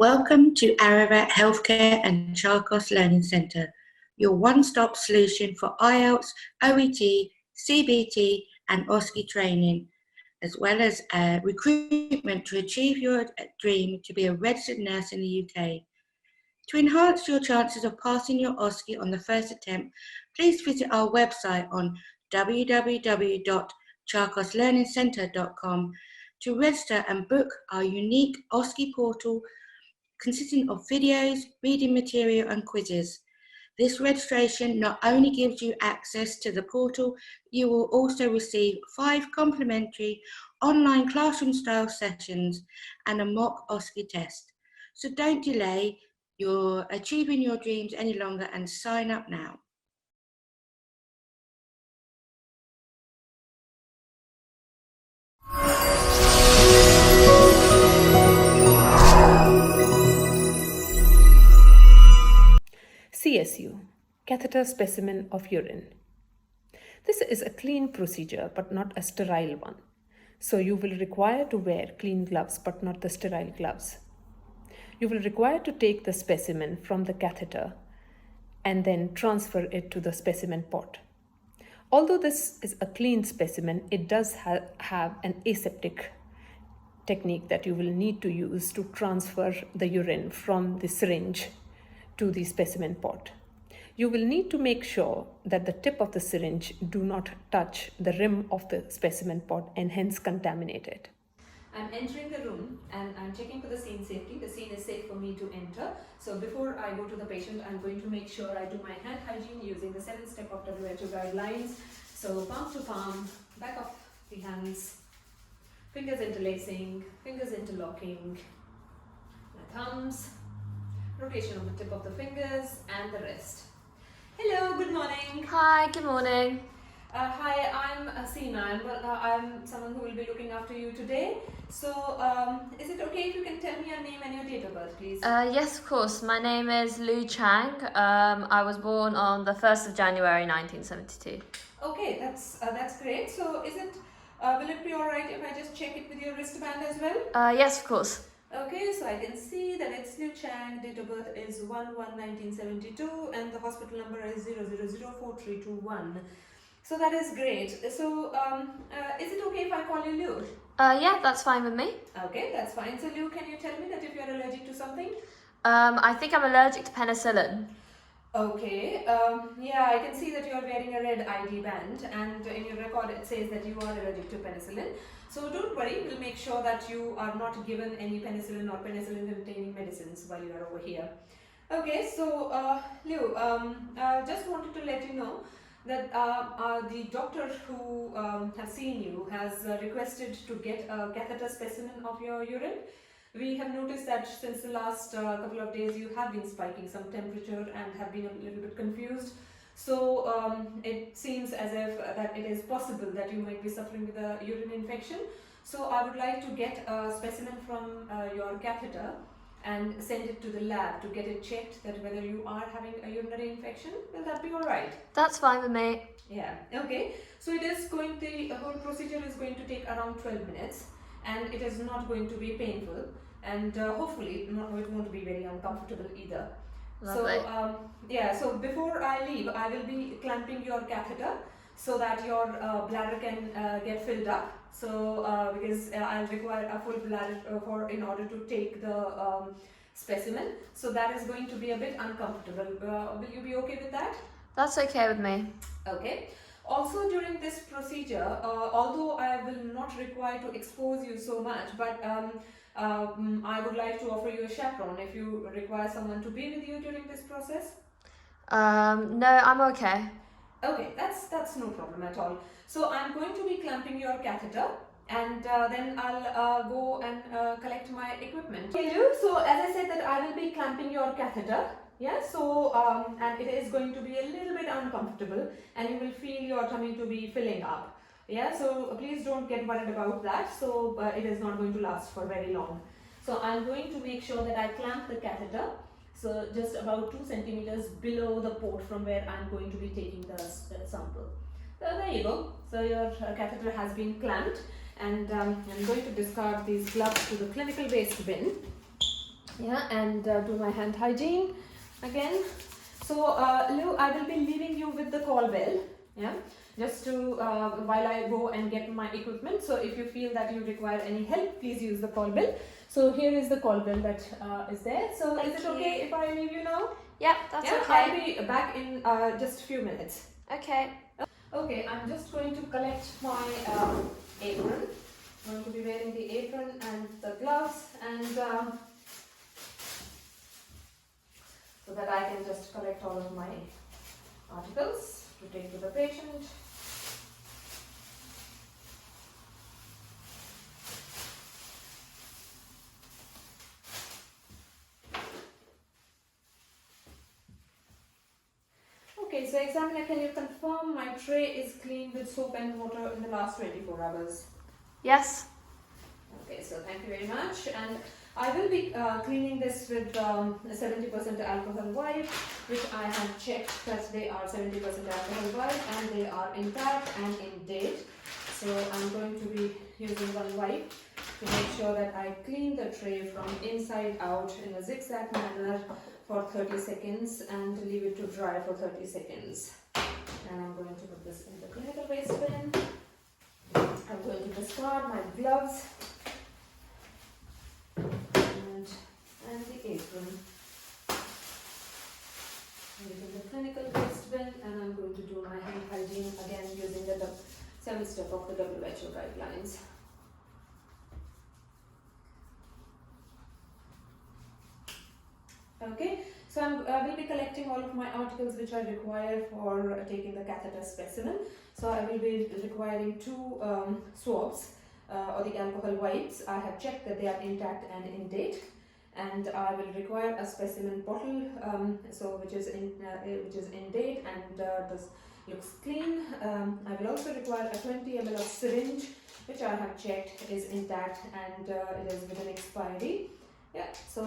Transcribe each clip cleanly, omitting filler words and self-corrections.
Welcome to Ararat Healthcare and Charkos Learning Centre, your one-stop solution for IELTS, OET, CBT and OSCE training, as well as recruitment to achieve your dream to be a registered nurse in the UK. To enhance your chances of passing your OSCE on the first attempt, please visit our website on www.charkoslearningcentre.com to register and book our unique OSCE portal consisting of videos, reading material and quizzes. This registration not only gives you access to the portal, you will also receive 5 complimentary online classroom-style sessions and a mock OSCE test. So don't delay, you're achieving your dreams any longer and sign up now. CSU, Catheter Specimen of Urine. This is a clean procedure but not a sterile one. So you will require to wear clean gloves but not the sterile gloves. You will require to take the specimen from the catheter and then transfer it to the specimen pot. Although this is a clean specimen, it does have an aseptic technique that you will need to use to transfer the urine from the syringe to the specimen pot. You will need to make sure that the tip of the syringe do not touch the rim of the specimen pot and hence contaminate it. I'm entering the room and I'm checking for the scene safety. The scene is safe for me to enter. So before I go to the patient, I'm going to make sure I do my hand hygiene using the 7-step of WHO guidelines. So palm to palm, back of the hands, fingers interlacing, fingers interlocking, my thumbs, rotation of the tip of the fingers and the wrist. Hello, good morning. Hi, good morning. Hi, I'm Seema. I'm someone who will be looking after you today. So, is it okay if you can tell me your name and your date of birth, please? Yes, of course. My name is Lu Chang. I was born on the 1st of January 1972. Okay, that's great. So, will it be alright if I just check it with your wristband as well? Yes, of course. Okay, so I can see that it's Liu Chang, date of birth is 1/1/1972 and the hospital number is 0004321. So that is great. So is it okay if I call you Liu? Yeah, that's fine with me. Okay, that's fine. So Liu, can you tell me that if you're allergic to something? I think I'm allergic to penicillin. Okay, yeah, I can see that you're wearing a red ID band and in your record it says that you are allergic to penicillin. So don't worry, we'll make sure that you are not given any penicillin or penicillin containing medicines while you are over here. Okay, so Liu, just wanted to let you know that the doctor who has seen you has requested to get a catheter specimen of your urine. We have noticed that since the last couple of days you have been spiking some temperature and have been a little bit confused. So it seems as if that it is possible that you might be suffering with a urine infection. So I would like to get a specimen from your catheter and send it to the lab to get it checked that whether you are having a urinary infection. Will that be alright? That's fine with me. Yeah, okay. So the whole procedure is going to take around 12 minutes and it is not going to be painful and hopefully it won't be very uncomfortable either. Lovely. So so before I leave, I will be clamping your catheter so that your bladder can get filled up. So because I'll require a full bladder in order to take the specimen. So that is going to be a bit uncomfortable. Will you be okay with that? That's okay with me. Okay. Also during this procedure, although I will not require to expose you so much, but I would like to offer you a chaperone if you require someone to be with you during this process. No, I'm okay. Okay, that's no problem at all. So I'm going to be clamping your catheter and then I'll go and collect my equipment. Hello, so as I said that I will be clamping your catheter. Yeah, so and it is going to be a little bit uncomfortable and you will feel your tummy to be filling up. Yeah, so please don't get worried about that. So it is not going to last for very long. So I'm going to make sure that I clamp the catheter. So just about 2 centimeters below the port from where I'm going to be taking the sample. So there you go. So your catheter has been clamped and I'm going to discard these gloves to the clinical waste bin. Yeah, and do my hand hygiene again. So Lou, I will be leaving you with the call bell, yeah, just to while I go and get my equipment. So if you feel that you require any help, please use the call bell. So here is the call bell that is there. So Thank is it you. okay if I leave you now? Yep, that's Yeah, okay. I'll be back in just a few minutes. Okay. Okay, I'm just going to collect my apron. I'm going to be wearing the apron and the gloves, and so that I can just collect all of my articles to take to the patient. Okay, so examiner, can you confirm my tray is cleaned with soap and water in the last 24 hours? Yes. Okay, so thank you very much. And I will be cleaning this with a 70% alcohol wipe, which I have checked that they are 70% alcohol wipe and they are intact and in date. So I'm going to be using one wipe to make sure that I clean the tray from inside out in a zigzag manner for 30 seconds and leave it to dry for 30 seconds. And I'm going to put this in the clinical waste bin. I'm going to discard my gloves and the apron. Put it in the clinical waste bin, and I'm going to do my hand hygiene again using the 7th step of the WHO guidelines. Okay, so I will be collecting all of my articles which I require for taking the catheter specimen. So I will be requiring 2 swabs or the alcohol wipes. I have checked that they are intact and in date, and I will require a specimen bottle, which is in date and this looks clean. I will also require a 20 ml of syringe, which I have checked is intact and it is within expiry. Yeah, so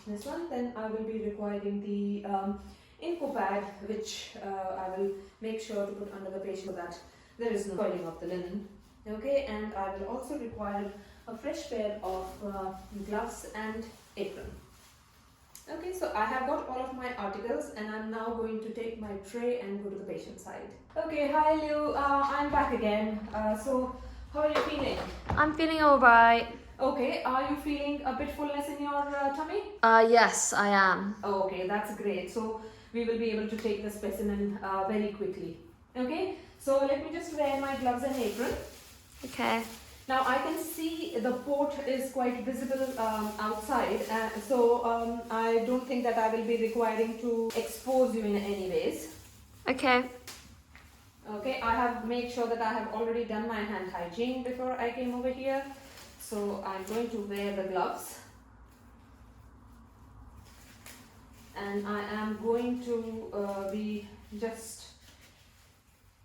this one. Then I will be requiring the info pad, which I will make sure to put under the patient so that there is no soiling of the linen. Okay, and I will also require a fresh pair of gloves and apron. Okay, so I have got all of my articles and I'm now going to take my tray and go to the patient side. Okay, hi Lou, I'm back again. So how are you feeling? I'm feeling alright. Okay, are you feeling a bit fullness in your tummy? Yes, I am. Oh, okay, that's great. So we will be able to take the specimen very quickly. Okay, so let me just wear my gloves and apron. Okay. Now I can see the port is quite visible outside, so I don't think that I will be requiring to expose you in any ways. Okay. Okay, I have made sure that I have already done my hand hygiene before I came over here. So I'm going to wear the gloves. And I am going to be just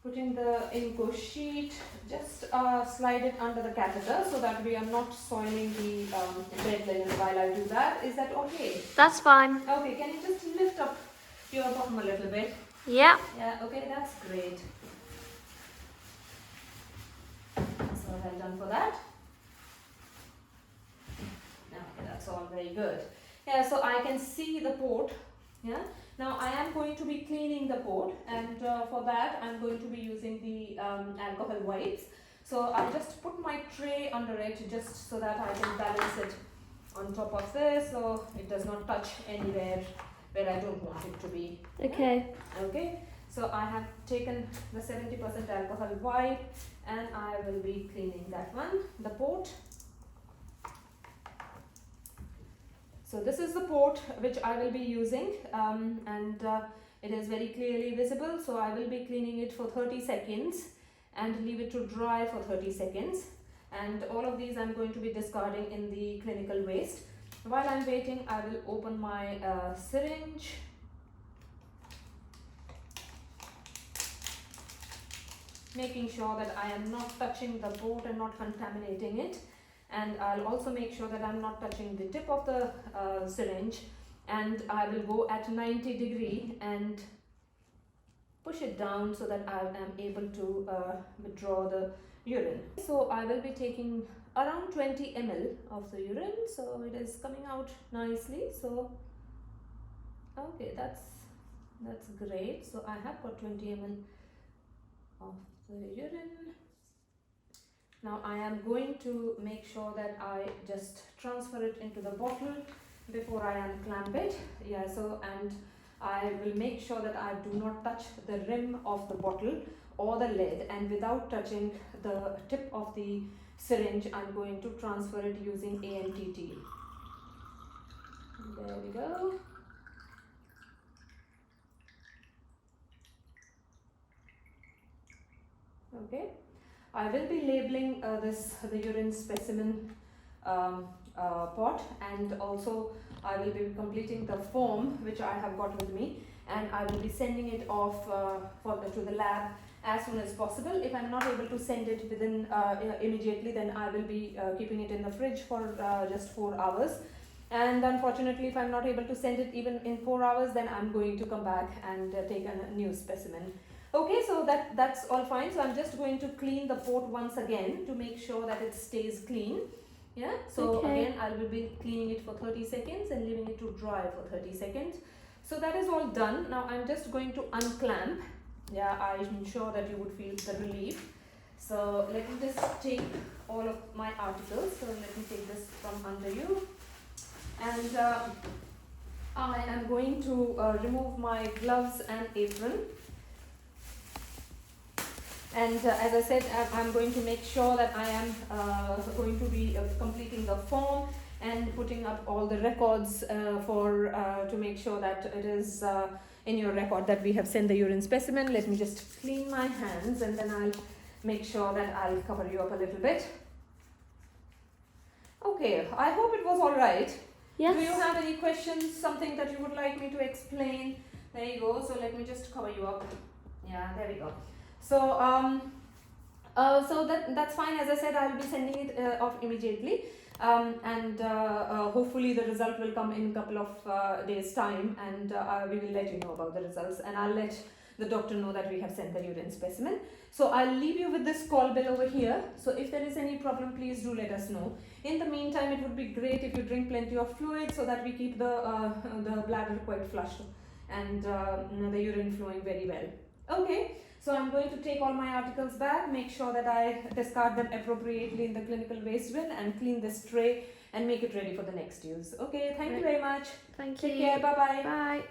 putting the info sheet, just slide it under the catheter so that we are not soiling the bed linen while I do that. Is that okay? That's fine. Okay, can you just lift up your bottom a little bit? Yeah. Yeah, okay, that's great. So well done for that. Okay, that's all very good. Yeah, so I can see the port. Yeah. Now I am going to be cleaning the port, and for that I'm going to be using the alcohol wipes. So I'll just put my tray under it just so that I can balance it on top of this so it does not touch anywhere where I don't want it to be. Okay. Okay, so I have taken the 70% alcohol wipe and I will be cleaning that one, the port. So this is the port which I will be using and it is very clearly visible. So I will be cleaning it for 30 seconds and leave it to dry for 30 seconds. And all of these I'm going to be discarding in the clinical waste. While I'm waiting, I will open my syringe. Making sure that I am not touching the port and not contaminating it. And I'll also make sure that I'm not touching the tip of the syringe, and I will go at 90 degree and push it down so that I am able to withdraw the urine. So I will be taking around 20 ml of the urine, so it is coming out nicely. So okay, that's great. So I have got 20 ml of the urine. Now I am going to make sure that I just transfer it into the bottle before I unclamp it. Yeah, so and I will make sure that I do not touch the rim of the bottle or the lid, and without touching the tip of the syringe, I'm going to transfer it using AMTT. There we go. Okay, I will be labeling the urine specimen pot, and also I will be completing the form which I have got with me, and I will be sending it off to the lab as soon as possible. If I'm not able to send it within immediately, then I will be keeping it in the fridge for just 4 hours. And unfortunately, if I'm not able to send it even in 4 hours, then I'm going to come back and take a new specimen. Okay, so that's all fine. So I'm just going to clean the pot once again to make sure that it stays clean. Yeah, so again I will be cleaning it for 30 seconds and leaving it to dry for 30 seconds. So that is all done. Now I'm just going to unclamp. Yeah, I'm sure that you would feel the relief. So let me just take all of my articles. So let me take this from under you. And I am going to remove my gloves and apron. And as I said, I'm going to make sure that I am going to be completing the form and putting up all the records to make sure that it is in your record that we have sent the urine specimen. Let me just clean my hands, and then I'll make sure that I'll cover you up a little bit. Okay, I hope it was all right. Yes. Do you have any questions, something that you would like me to explain? There you go. So let me just cover you up. Yeah, there we go. So so that's fine. As I said, I will be sending it off immediately, and hopefully the result will come in a couple of days time, and we will let you know about the results, and I'll let the doctor know that we have sent the urine specimen. So I'll leave you with this call bell over here. So if there is any problem, please do let us know. In the meantime, it would be great if you drink plenty of fluid so that we keep the bladder quite flushed and the urine flowing very well. Okay. So I'm going to take all my articles back, make sure that I discard them appropriately in the clinical waste bin, and clean this tray and make it ready for the next use. Okay, thank you very much. Thank you. Take care, bye-bye. Bye.